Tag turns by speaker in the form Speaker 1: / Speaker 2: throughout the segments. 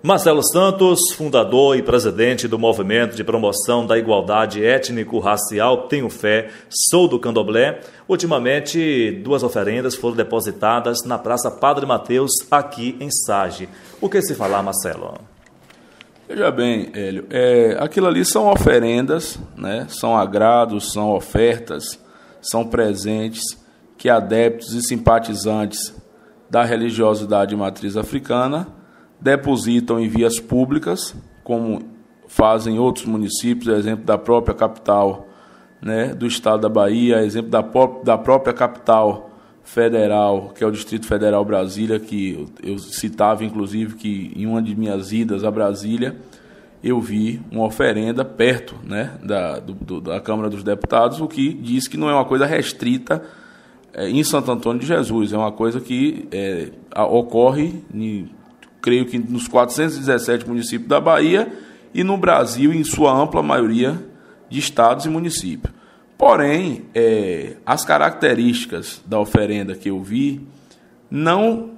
Speaker 1: Marcelo Santos, fundador e presidente do Movimento de Promoção da Igualdade Étnico-Racial Tenho Fé, sou do Candomblé. Ultimamente, 2 oferendas foram depositadas na Praça Padre Mateus, aqui em Sage. O que se falar, Marcelo?
Speaker 2: Veja bem, Hélio, aquilo ali são oferendas, né? São agrados, são ofertas, são presentes que adeptos e simpatizantes da religiosidade matriz africana depositam em vias públicas, como fazem outros municípios, exemplo da própria capital, né, do estado da Bahia, exemplo da própria capital federal, que é o Distrito Federal Brasília, que eu citava, inclusive, que em uma de minhas idas a Brasília, eu vi uma oferenda perto, né, da Câmara dos Deputados, o que diz que não é uma coisa restrita em Santo Antônio de Jesus, é uma coisa que ocorre, creio que nos 417 municípios da Bahia e no Brasil, em sua ampla maioria de estados e municípios. Porém, as características da oferenda que eu vi não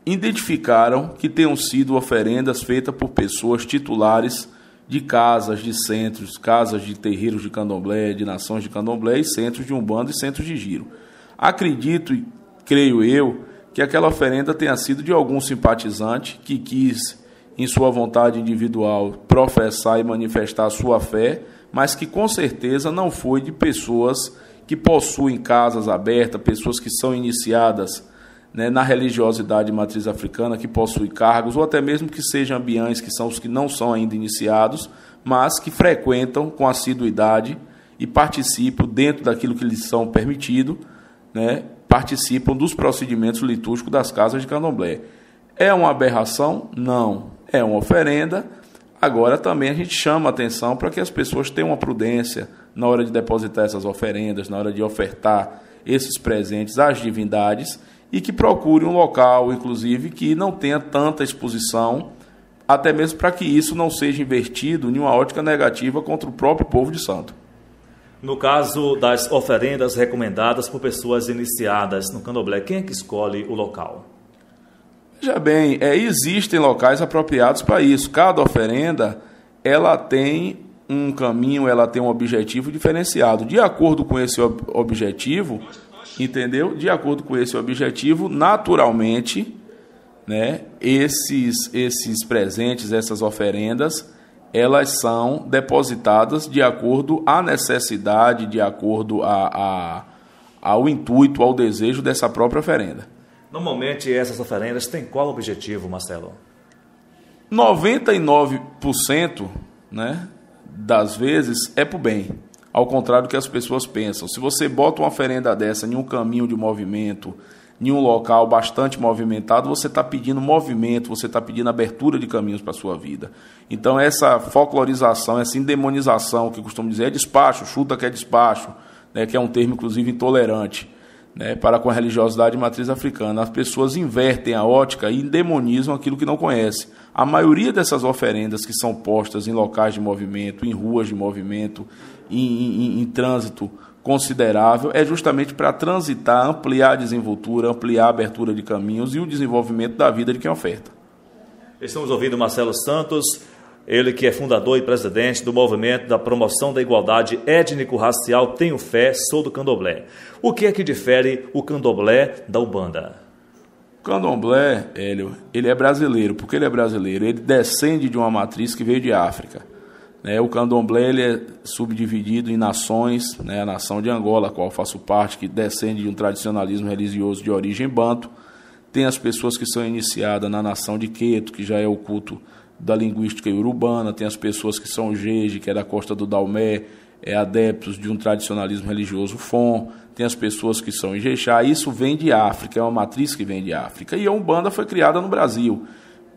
Speaker 2: identificaram que tenham sido oferendas feitas por pessoas titulares de casas, de centros, casas de terreiros de candomblé, de nações de candomblé e centros de umbanda e centros de giro. Acredito e creio eu que aquela oferenda tenha sido de algum simpatizante que quis, em sua vontade individual, professar e manifestar a sua fé, mas que com certeza não foi de pessoas que possuem casas abertas, pessoas que são iniciadas, né, na religiosidade matriz africana, que possuem cargos, ou até mesmo que sejam ambiães, que são os que não são ainda iniciados, mas que frequentam com assiduidade e participam dentro daquilo que lhes são permitido, né, participam dos procedimentos litúrgicos das casas de candomblé. É uma aberração? Não. É uma oferenda. Agora também a gente chama a atenção para que as pessoas tenham uma prudência na hora de depositar essas oferendas, na hora de ofertar esses presentes às divindades e que procurem um local, inclusive, que não tenha tanta exposição, até mesmo para que isso não seja invertido em uma ótica negativa contra o próprio povo de santo.
Speaker 1: No caso das oferendas recomendadas por pessoas iniciadas no candomblé, quem é que escolhe o local?
Speaker 2: Veja bem, existem locais apropriados para isso. Cada oferenda ela tem um caminho, ela tem um objetivo diferenciado. De acordo com esse objetivo, entendeu? De acordo com esse objetivo, naturalmente, né, esses presentes, essas oferendas, elas são depositadas de acordo à necessidade, de acordo ao intuito, ao desejo dessa própria oferenda.
Speaker 1: Normalmente essas oferendas têm qual objetivo, Marcelo?
Speaker 2: 99%, né, das vezes é para o bem, ao contrário do que as pessoas pensam. Se você bota uma oferenda dessa em um caminho de movimento, em um local bastante movimentado, você está pedindo movimento, você está pedindo abertura de caminhos para a sua vida. Então essa folclorização, essa endemonização, que costumo dizer, é despacho, chuta que é despacho, né, que é um termo inclusive intolerante, né, para com a religiosidade matriz africana. As pessoas invertem a ótica e endemonizam aquilo que não conhecem. A maioria dessas oferendas que são postas em locais de movimento, em ruas de movimento, em trânsito considerável, é justamente para transitar, ampliar a desenvoltura, ampliar a abertura de caminhos e o desenvolvimento da vida de quem oferta.
Speaker 1: Estamos ouvindo Marcelo Santos, ele que é fundador e presidente do Movimento da Promoção da Igualdade Étnico-Racial Tenho Fé, sou do Candomblé. O que é que difere o Candomblé da Umbanda?
Speaker 2: O Candomblé, Hélio, ele é brasileiro. Por que ele é brasileiro? Ele descende de uma matriz que veio de África. O Candomblé ele é subdividido em nações, né, a nação de Angola, a qual faço parte, que descende de um tradicionalismo religioso de origem banto. Tem as pessoas que são iniciadas na nação de Queto, que já é o culto da linguística iorubana. Tem as pessoas que são Jeje, que é da costa do Daomé, adeptos de um tradicionalismo religioso Fon. Tem as pessoas que são Ijexá. Isso vem de África, é uma matriz que vem de África. E a Umbanda foi criada no Brasil,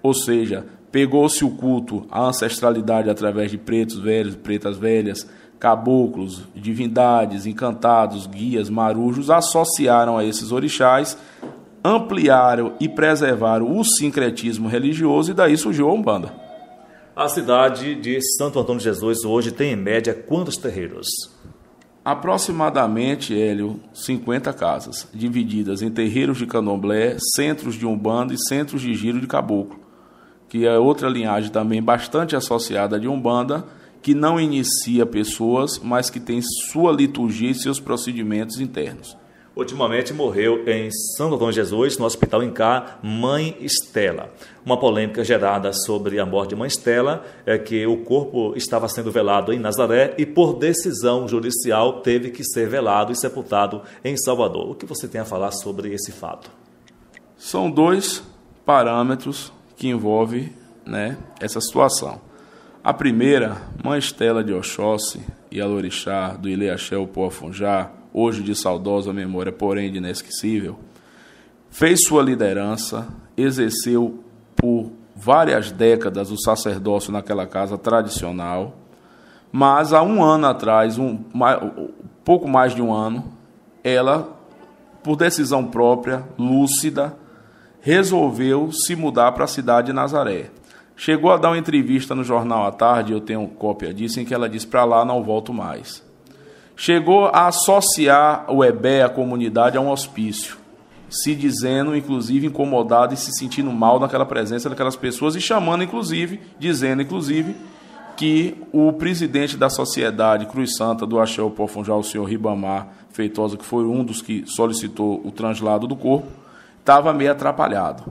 Speaker 2: ou seja, pegou-se o culto, a ancestralidade através de pretos velhos, pretas velhas, caboclos, divindades, encantados, guias, marujos, associaram a esses orixás, ampliaram e preservaram o sincretismo religioso e daí surgiu a Umbanda.
Speaker 1: A cidade de Santo Antônio de Jesus hoje tem em média quantos terreiros?
Speaker 2: Aproximadamente, Hélio, 50 casas, divididas em terreiros de candomblé, centros de umbanda e centros de giro de caboclo, que é outra linhagem também bastante associada de Umbanda, que não inicia pessoas, mas que tem sua liturgia e seus procedimentos internos.
Speaker 1: Ultimamente morreu em Santo Antônio de Jesus, no Hospital Incá, Mãe Estela. Uma polêmica gerada sobre a morte de Mãe Estela é que o corpo estava sendo velado em Nazaré e, por decisão judicial, teve que ser velado e sepultado em Salvador. O que você tem a falar sobre esse fato?
Speaker 2: São dois parâmetros que envolvem, essa situação. A primeira, Mãe Estela de Oxóssi e Alorixá do Ilê Axé Opó Afonjá, hoje de saudosa memória, porém de inesquecível, fez sua liderança, exerceu por várias décadas o sacerdócio naquela casa tradicional, mas há um ano atrás, pouco mais de um ano, ela, por decisão própria, lúcida, resolveu se mudar para a cidade de Nazaré. Chegou a dar uma entrevista no Jornal à Tarde, eu tenho cópia disso, em que ela disse: para lá não volto mais. Chegou a associar o EBE, a comunidade, a um hospício, se dizendo, inclusive, incomodado e se sentindo mal naquela presença daquelas pessoas e chamando, inclusive, dizendo, inclusive, que o presidente da Sociedade Cruz Santa do Axé Opó Afonjá, o senhor Ribamar Feitosa, que foi um dos que solicitou o translado do corpo, estava meio atrapalhado.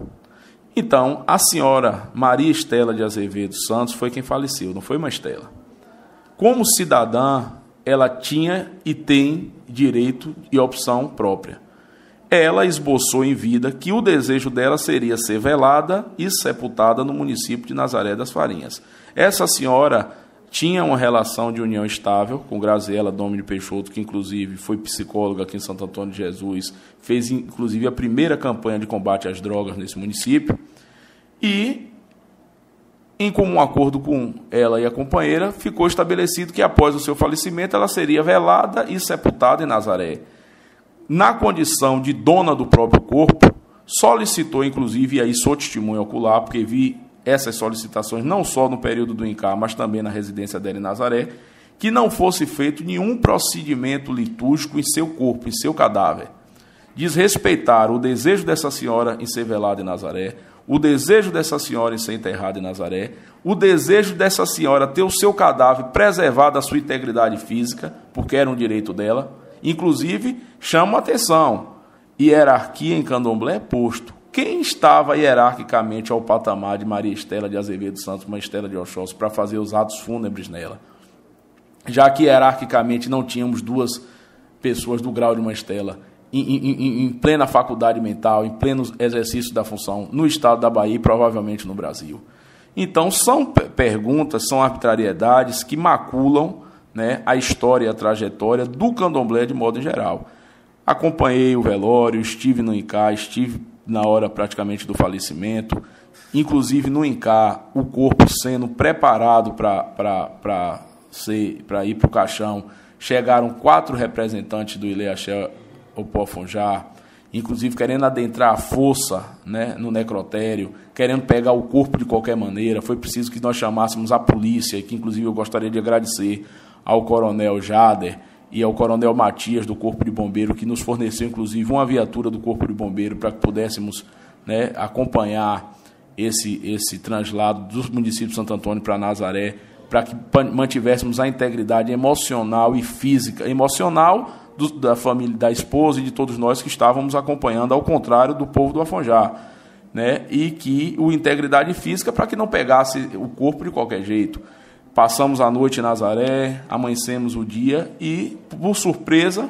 Speaker 2: Então, a senhora Maria Estela de Azevedo Santos foi quem faleceu, não foi Mãe Estela. Como cidadã, ela tinha e tem direito e opção própria. Ela esboçou em vida que o desejo dela seria ser velada e sepultada no município de Nazaré das Farinhas. Essa senhora tinha uma relação de união estável com Graziela Domini Peixoto, que inclusive foi psicóloga aqui em Santo Antônio de Jesus, fez inclusive a primeira campanha de combate às drogas nesse município, e em comum acordo com ela e a companheira, ficou estabelecido que após o seu falecimento ela seria velada e sepultada em Nazaré. Na condição de dona do próprio corpo, solicitou, inclusive, e aí sou testemunha ocular, porque vi essas solicitações não só no período do INCAR, mas também na residência dela em Nazaré, que não fosse feito nenhum procedimento litúrgico em seu corpo, em seu cadáver. Desrespeitar o desejo dessa senhora em ser velada em Nazaré, o desejo dessa senhora em ser enterrada em Nazaré, o desejo dessa senhora ter o seu cadáver preservado a sua integridade física, porque era um direito dela. Inclusive, chama a atenção, hierarquia em candomblé é posto. Quem estava hierarquicamente ao patamar de Maria Estela de Azevedo Santos, Mãe Estela de Oxóssi, para fazer os atos fúnebres nela? Já que hierarquicamente não tínhamos duas pessoas do grau de Mãe Estela em plena faculdade mental, em pleno exercício da função no estado da Bahia e provavelmente no Brasil. Então, são perguntas, são arbitrariedades que maculam, a história e a trajetória do candomblé de modo geral. Acompanhei o velório, estive no INCAR, estive na hora praticamente do falecimento, inclusive no INCAR, o corpo sendo preparado para ir para o caixão. Chegaram 4 representantes do Ilê Axé Opó Afonjá, inclusive querendo adentrar a força no necrotério, querendo pegar o corpo de qualquer maneira. Foi preciso que nós chamássemos a polícia, que inclusive eu gostaria de agradecer ao coronel Jader e ao coronel Matias do Corpo de Bombeiro, que nos forneceu inclusive uma viatura do Corpo de Bombeiro para que pudéssemos acompanhar esse translado dos municípios de Santo Antônio para Nazaré, para que mantivéssemos a integridade emocional e física, emocional da família, da esposa e de todos nós que estávamos acompanhando, ao contrário do povo do Afonjá, e que a integridade física para que não pegasse o corpo de qualquer jeito. Passamos a noite em Nazaré, amanhecemos o dia e, por surpresa,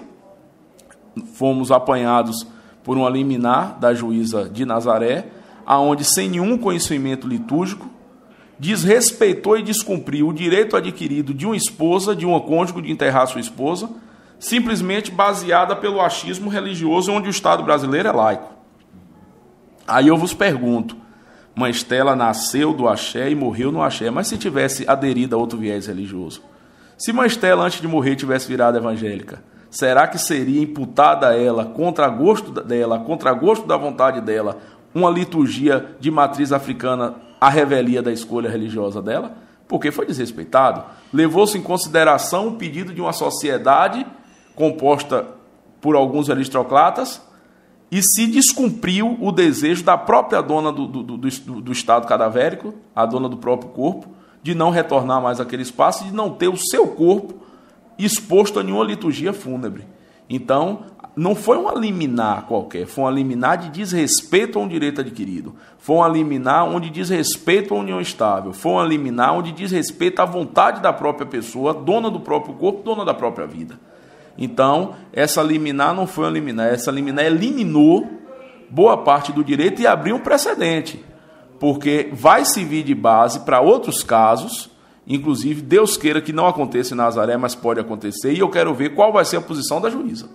Speaker 2: fomos apanhados por uma liminar da juíza de Nazaré, aonde, sem nenhum conhecimento litúrgico, desrespeitou e descumpriu o direito adquirido de uma esposa, de uma cônjuge, de enterrar sua esposa, simplesmente baseada pelo achismo religioso, onde o Estado brasileiro é laico. Aí eu vos pergunto, Mãe Estela nasceu do axé e morreu no axé, mas se tivesse aderido a outro viés religioso? Se Mãe Estela, antes de morrer, tivesse virado evangélica, será que seria imputada a ela, contra gosto da vontade dela, uma liturgia de matriz africana à revelia da escolha religiosa dela? Porque foi desrespeitado. Levou-se em consideração o pedido de uma sociedade composta por alguns aristocratas e se descumpriu o desejo da própria dona do estado cadavérico, a dona do próprio corpo, de não retornar mais àquele espaço e de não ter o seu corpo exposto a nenhuma liturgia fúnebre. Então, não foi uma liminar qualquer, foi uma liminar de desrespeito a um direito adquirido, foi uma liminar onde diz respeito à união estável, foi uma liminar onde diz respeito à vontade da própria pessoa, dona do próprio corpo, dona da própria vida. Então, essa liminar não foi uma liminar, essa liminar eliminou boa parte do direito e abriu um precedente, porque vai servir de base para outros casos, inclusive Deus queira que não aconteça em Nazaré, mas pode acontecer, e eu quero ver qual vai ser a posição da juíza.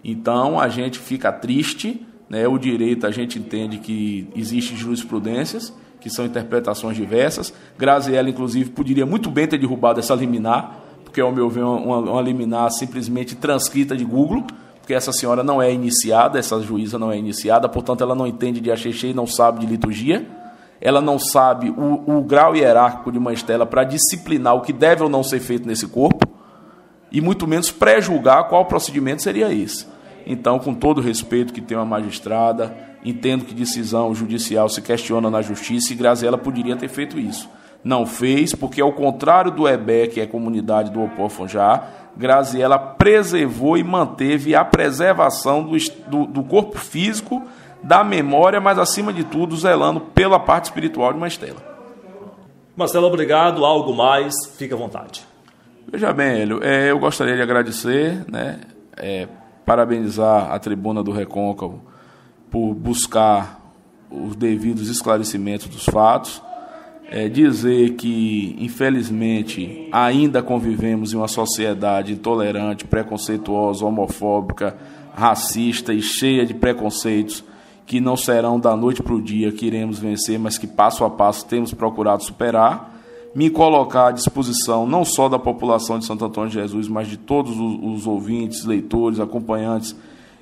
Speaker 2: Então, a gente fica triste, né? O direito, a gente entende que existem jurisprudências, que são interpretações diversas. Graziella, inclusive, poderia muito bem ter derrubado essa liminar, porque, ao meu ver, uma liminar simplesmente transcrita de Google, porque essa senhora não é iniciada, essa juíza não é iniciada, portanto, ela não entende de axexê e não sabe de liturgia, ela não sabe o grau hierárquico de uma estela para disciplinar o que deve ou não ser feito nesse corpo, e muito menos pré-julgar qual procedimento seria esse. Então, com todo o respeito que tem uma magistrada, entendo que decisão judicial se questiona na justiça e Graziella poderia ter feito isso. Não fez, porque ao contrário do EBE, que é a comunidade do Opó-Fonjá, Graziella preservou e manteve a preservação do corpo físico, da memória, mas acima de tudo zelando pela parte espiritual de uma estela.
Speaker 1: Marcelo, obrigado. Algo mais? Fique à vontade.
Speaker 2: Veja bem, Hélio, eu gostaria de agradecer, né, parabenizar a Tribuna do Recôncavo por buscar os devidos esclarecimentos dos fatos, dizer que, infelizmente, ainda convivemos em uma sociedade intolerante, preconceituosa, homofóbica, racista e cheia de preconceitos que não serão da noite para o dia que iremos vencer, mas que passo a passo temos procurado superar. Me colocar à disposição não só da população de Santo Antônio de Jesus, mas de todos os ouvintes, leitores, acompanhantes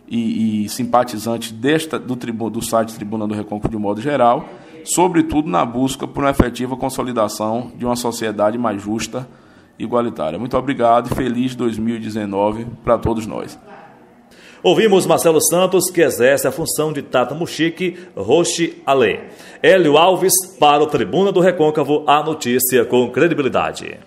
Speaker 2: e simpatizantes do site Tribuna do Recôncavo de modo geral, sobretudo na busca por uma efetiva consolidação de uma sociedade mais justa e igualitária. Muito obrigado e feliz 2019 para todos nós.
Speaker 1: Ouvimos Marcelo Santos, que exerce a função de Tata Muxique Roche Alê. Hélio Alves, para o Tribuna do Recôncavo, a notícia com credibilidade.